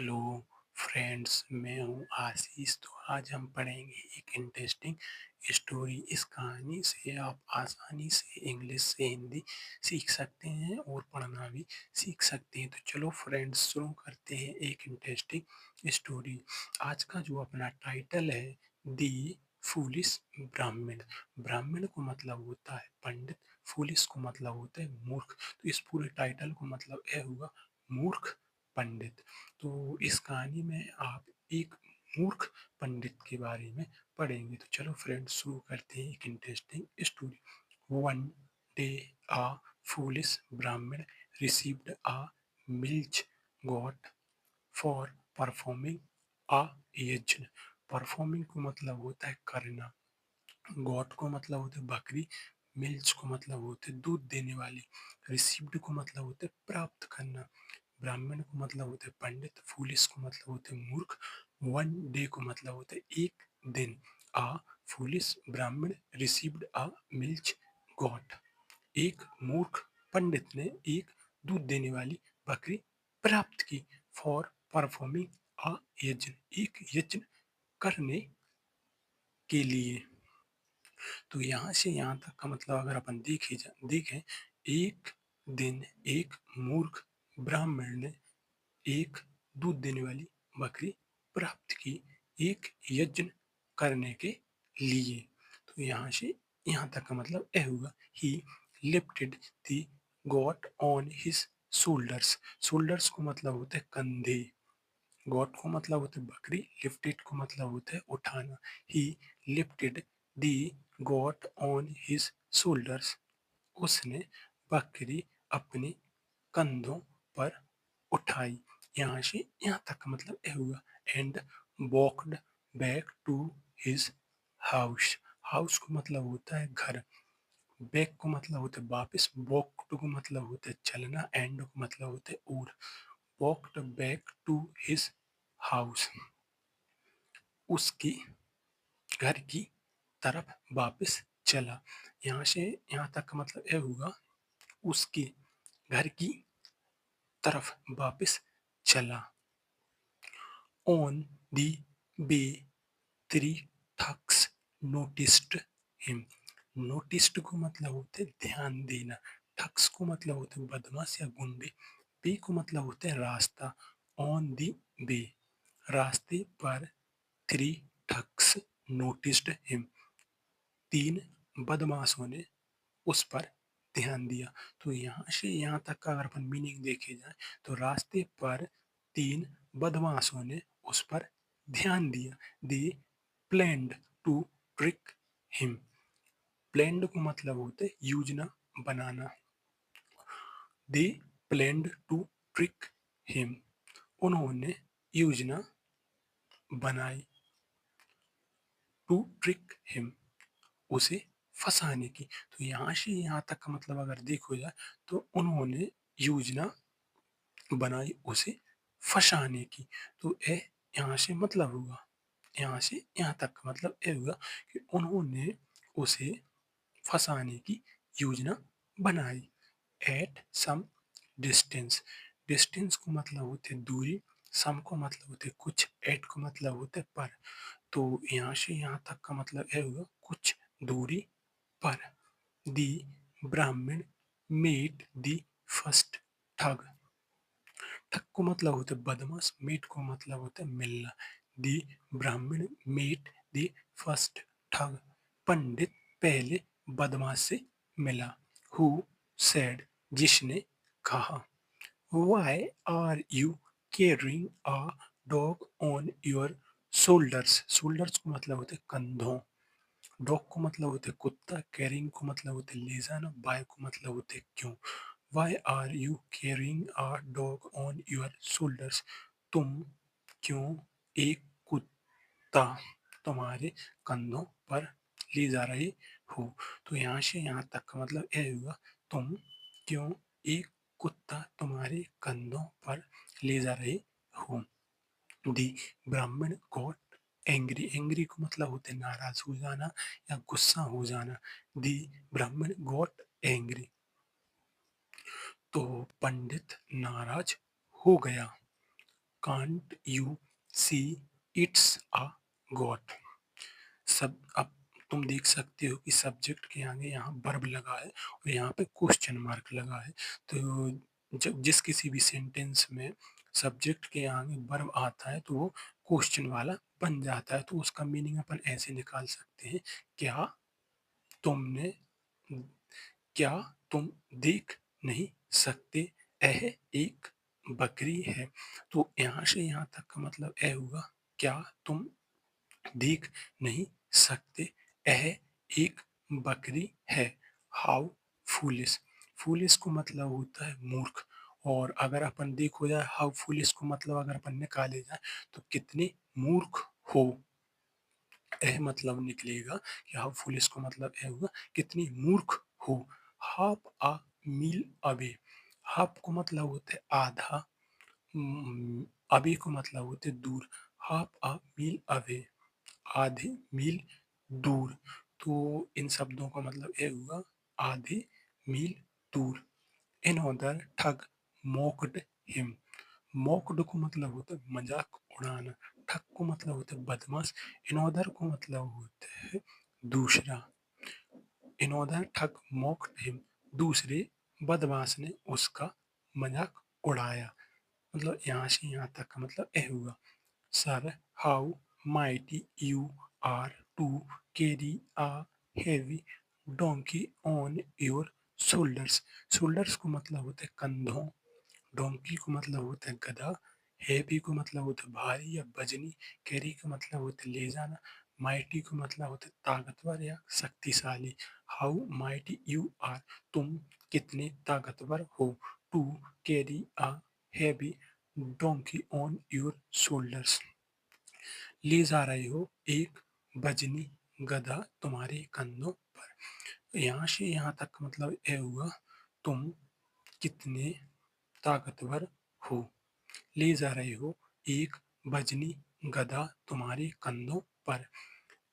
Hello friends, मैं हूँ आशीष। तो आज हम पढ़ेंगे एक इंटरेस्टिंग स्टोरी। इस कहानी से आप आसानी से इंग्लिश से हिंदी सीख सकते हैं और पढ़ना भी सीख सकते हैं। तो चलो फ्रेंड्स, शुरू करते हैं एक इंटरेस्टिंग स्टोरी। आज का जो अपना टाइटल है, दी फूलिश ब्राह्मण। ब्राह्मण को मतलब होता है पंडित, फूलिश को मतलब होता है मूर्ख। तो इस पूरे टाइटल को मतलब यह हुआ, मूर्ख पंडित। तो इस कहानी में आप एक मूर्ख पंडित के बारे में पढ़ेंगे। तो चलो फ्रेंड्स, शुरू करते हैं एक इंटरेस्टिंग स्टोरी। वन डे अ फूलिश ब्राह्मण received a milch got for performing a यज्ञ। परफॉर्मिंग को मतलब होता है करना, गॉट को मतलब होता है बकरी, मिल्च को मतलब होते दूध देने वाली, रिसीव्ड को मतलब होते प्राप्त करना, ब्राह्मण को मतलब होते पंडित, फूलिश को मतलब होते मूर्ख, वन डे को मतलब होते एक दिन, आ फूलिश ब्राह्मण रिसीव्ड आ मिल्च गॉट। एक मूर्ख पंडित ने एक दूध देने वाली बकरी प्राप्त की, फॉर परफॉर्मिंग आ यज्ञ, एक यज्ञ करने के लिए। तो यहाँ से यहाँ तक का मतलब अगर अपन देखें, एक दिन एक मूर्ख ब्राह्मण ने एक दूध देने वाली बकरी प्राप्त की, एक यज्ञ करने के लिए। तो यहाँ से यहाँ तक का मतलब यह हुआ, ही lifted the got on his shoulders. Shoulders को मतलब होते हैं कंधे, गॉट को मतलब होता है बकरी, लिफ्टेड को मतलब होता है उठाना। ही lifted the got on his shoulders, उसने बकरी अपने कंधों पर उठाई। यहाँ से यहाँ तक का मतलब यह हुआ, and walked back to his house. House को मतलब होता है घर, बैक को मतलब होता है वापस, वॉक को मतलब होता है चलना, एंड को मतलब होता है और। Walked back to his house, उसके घर की तरफ वापस चला। यहाँ से यहाँ तक का मतलब यह होगा, उसके घर की तरफ वापस चला। On the way three thugs noticed him. Noticed को मतलब होते ध्यान देना, ठग्स को मतलब होते बदमाश या गुंडे, वे को मतलब होते हैं रास्ता। ऑन दी वे, रास्ते पर, थ्री ठग्स नोटिस्ड हिम, तीन बदमाशों ने उस पर ध्यान दिया। तो यहाँ से यहाँ तक का अगर अपन मीनिंग देखे जाए, तो रास्ते पर तीन बदमाशों ने उस पर ध्यान दिया। They planned to trick him. Planned को मतलब होते योजना बनाना, they planned to trick him, उन्होंने योजना बनाई, टू ट्रिक हिम, उसे फंसाने की। तो यहाँ से यहाँ तक का मतलब अगर देखो जाए, तो उन्होंने योजना बनाई उसे फंसाने की। तो ए यहाँ से मतलब हुआ, यहाँ से यहाँ तक का मतलब ये हुआ कि उन्होंने उसे फंसाने की योजना बनाई। एट सम डिस्टेंस, डिस्टेंस को मतलब होते दूरी, सम को मतलब होते कुछ, एट को मतलब होते पर। तो यहाँ से यहाँ तक का मतलब यह हुआ, कुछ दूरी पर। दी ब्राह्मण मेट दी फर्स्ट ठग। ठग को मतलब होता है बदमाश, मीट को मतलब होता है मिलना। दी ब्राह्मण मीट दी फर्स्ट ठग, पंडित पहले बदमाश से मिला। हु सेड, जिसने कहा, why are you carrying a dog on your shoulders. Shoulders को मतलब होते कंधों, डॉग को मतलब होते कुत्ता, कैरिंग को मतलब होते ले जाना, बाय को मतलब होते क्यों। Why are you carrying a dog on your shoulders, तुम क्यों एक कुत्ता तुम्हारे कंधों पर ले जा रहे हो। तो यहाँ से यहाँ तक का मतलब यह हुआ, तुम क्यों एक कुत्ता तुम्हारे कंधों पर ले जा रहे हो। दी ब्राह्मण गॉट एंग्री, एंग्री को मतलब होते नाराज हो जाना या गुस्सा हो जाना। दी ब्राह्मण गॉट एंग्री, तो पंडित नाराज हो गया। Can't you see it's a got. सब अब तुम देख सकते हो कि सब्जेक्ट के आगे यहाँ वर्ब लगा है और यहाँ पे क्वेश्चन मार्क लगा है। तो जब जिस किसी भी सेंटेंस में सब्जेक्ट के आगे वर्ब आता है तो वो क्वेश्चन वाला बन जाता है। तो उसका मीनिंग अपन ऐसे निकाल सकते हैं, क्या तुमने क्या तुम देख नहीं सकते यह एक बकरी है। तो यहाँ से यहाँ तक का मतलब यह हुआ, क्या तुम देख नहीं सकते यह एक बकरी है। How foolish. फूलिश को मतलब होता है मूर्ख। और अगर अपन देखो जाए हाउ फूलिश को मतलब अगर अपन निकाले जाए तो कितने मूर्ख हो, यह मतलब निकलेगा कि हाउ फूलिश को मतलब यह हुआ कितनी मूर्ख हो। Half a mile away. Half को मतलब होता है आधा, अवे को मतलब होते है दूर। हाफ अ मील अवे, आधे मील दूर। तो इन शब्दों का मतलब यह हुआ आधे मील दूर। इनऑर्डर ठग मोक्ड हिम। मोक्ड को मतलब होता है मजाक उड़ाना, ठग को मतलब होता है बदमाश, इनऑर्डर को मतलब होता है दूसरा। इनऑर्डर ठग मोक्ड हिम, दूसरे बदमाश ने उसका मजाक उड़ाया। मतलब यहाँ से यहाँ तक का मतलब यह हुआ, sir how mighty you are to carry a heavy donkey on your shoulders. Shoulders को मतलब होता है कंधों, डोंकी को मतलब होता है गधा, हेवी को मतलब होता है भारी या वजनी, कैरी का मतलब होता है ले जाना, माइटी को मतलब होता है ताकतवर या शक्तिशाली। हाउ माइटी यू आर, तुम कितने ताकतवर हो, to carry a heavy donkey on your shoulders, ले जा रहे हो एक वजनी गधा तुम्हारे कंधों पर। यहाँ से यहाँ तक मतलब यह हुआ, तुम कितने ताकतवर हो, ले जा रहे हो एक वजनी गधा तुम्हारे कंधों पर।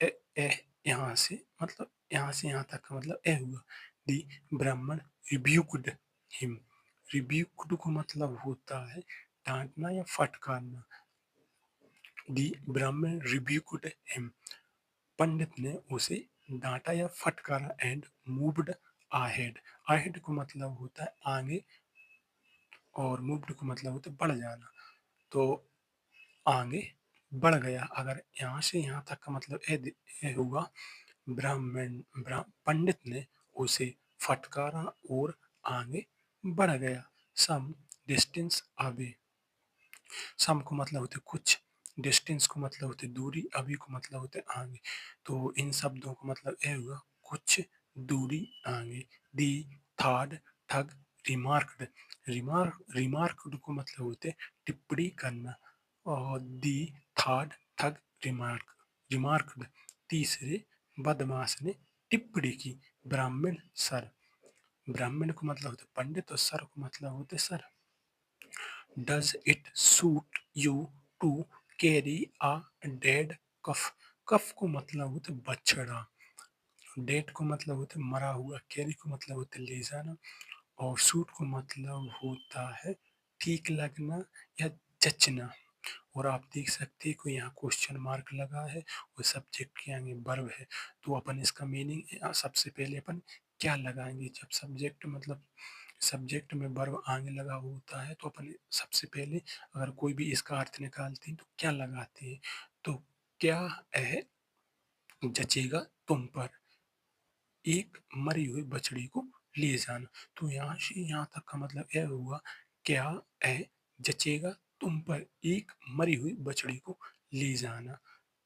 ए, ए, यहाँ से मतलब यहाँ से यहाँ तक का मतलब यह हुआ, दी ब्राह्मण रिब्यूक्ड हिम। रिब्यूक्ड को मतलब होता है डांटना या फटकारना। दी ब्राह्मण रिब्यूक्ड हिम, पंडित ने उसे डांटा या फटकारा। एंड मूव्ड आहेड, आहेड को मतलब होता है आगे और मूव्ड को मतलब होता है बढ़ जाना। तो आगे बढ़ गया। अगर यहाँ से यहाँ तक का मतलब ये हुआ, पंडित ने उसे फटकारा और आगे बढ़ गया। सम डिस्टेंस अवे, सम को मतलब होते कुछ, डिस्टेंस को मतलब होते दूरी, अभी को मतलब होते आगे। तो इन शब्दों का मतलब यह हुआ कुछ दूरी आगे। दी थर्ड ठग रिमार्क्ड, रिमार्क्ड को मतलब होते टिप्पणी करना। और दी थर्ड ठग रिमार्क्ड, तीसरे बदमाश ने टिप्पणी की। ब्राह्मण सर, ब्राह्मण को मतलब होते पंडित और सर को मतलब होते सर। Does it suit you to carry a dead calf, calf को मतलब होता है बछड़ा, डेड को मतलब होता है मरा हुआ, कैरी को मतलब होता है ले जाना, और सूट को मतलब होता है ठीक लगना या जचना। और आप देख सकते हैं कि यहाँ क्वेश्चन मार्क लगा है और सब्जेक्ट के आगे वर्ब है। तो अपन इसका मीनिंग सबसे पहले अपन क्या लगाएंगे, जब सब्जेक्ट मतलब सब्जेक्ट में वर्ब आगे लगा होता है तो अपन सबसे पहले अगर कोई भी इसका अर्थ निकालते हैं तो क्या लगाते हैं। तो क्या है जचेगा तुम पर, एक मरी हुई बछड़ी को ले जाना। तो यहाँ से यहाँ तक का मतलब यह हुआ, क्या है जचेगा तुम पर एक मरी हुई बछड़ी को ले जाना।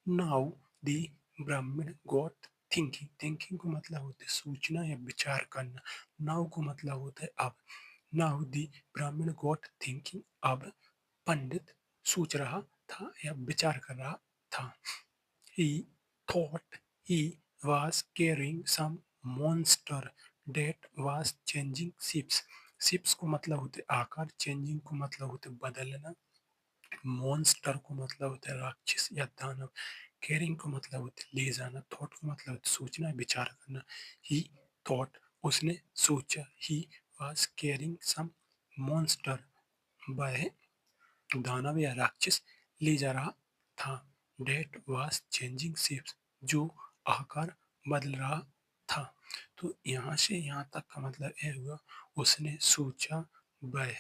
नाउ दी ब्राह्मण गॉट थिंकिंग, थिंकिंग को मतलब होता है सोचना या विचार करना। नाउ को मतलब होता है अब। नाउ दी ब्राह्मण गॉट थिंकिंग, अब पंडित सोच रहा था या विचार कर रहा था। He thought he was carrying some monster that was changing shapes. Shapes को मतलब होते आकार, चेंजिंग को मतलब होते बदलना, मॉन्स्टर को मतलब होता है राक्षस या दानव, कैरिंग को मतलब होता है ले जाना, थॉट को मतलब होता है सोचना विचार करना। ही थॉट, उसने सोचा, he was carrying some monster, वह दानव या राक्षस ले जा रहा था। डेट वॉज चेंजिंग शेप्स, जो आकार बदल रहा था। तो यहाँ से यहाँ तक का मतलब यह हुआ, उसने सोचा वह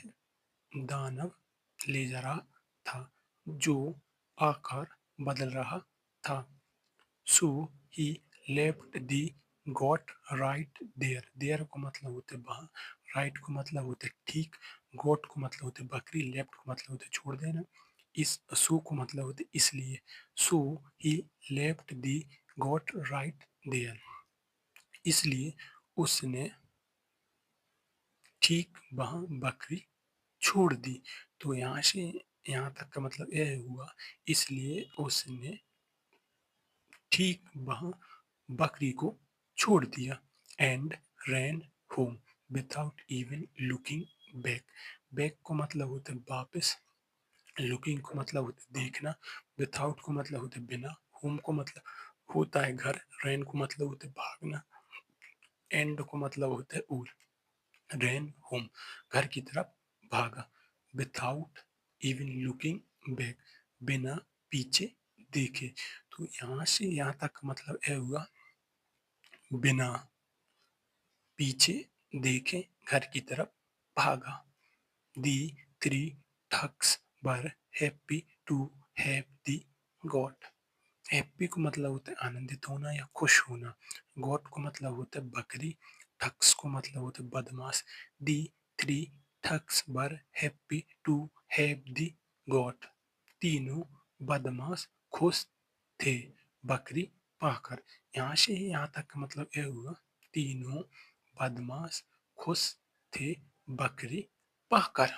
दानव ले जा रहा था जो आकार बदल रहा था। So he left the goat right there. There को मतलब होते वहां, राइट को मतलब होते ठीक, गॉट को मतलब होते बकरी, लेफ्ट को मतलब होते छोड़ देना, इस सो को मतलब होते इसलिए। So he left the goat right there, इसलिए उसने ठीक वहां बकरी छोड़ दी। तो यहाँ से यहाँ तक का मतलब यह हुआ, इसलिए उसने ठीक वहां बकरी को छोड़ दिया। And ran home without even looking back. Back को मतलब होता है वापस, लुकिंग को मतलब होता है देखना, विदाउट को मतलब होता है बिना, होम को मतलब होता है घर, रैन को मतलब होता है भागना, एंड को मतलब होता है और। रैन होम घर की तरफ भागा। विदाउट इवन लुकिंग बैक बिना पीछे देखे। तो यहाँ से यहाँ तक मतलब यह हुआ, बिना पीछे देखे घर की तरफ भागा। The three thugs were happy to have the goat. Happy को मतलब होता है आनंदित होना या खुश होना, गॉट को मतलब होता है बकरी, ठग्स को मतलब होता है बदमाश। The three thugs were happy to have the goat. तीनों बदमाश खुश थे बकरी पाकर। यहाँ से यहाँ तक का मतलब यह हुआ, तीनों बदमाश खुश थे बकरी पाकर।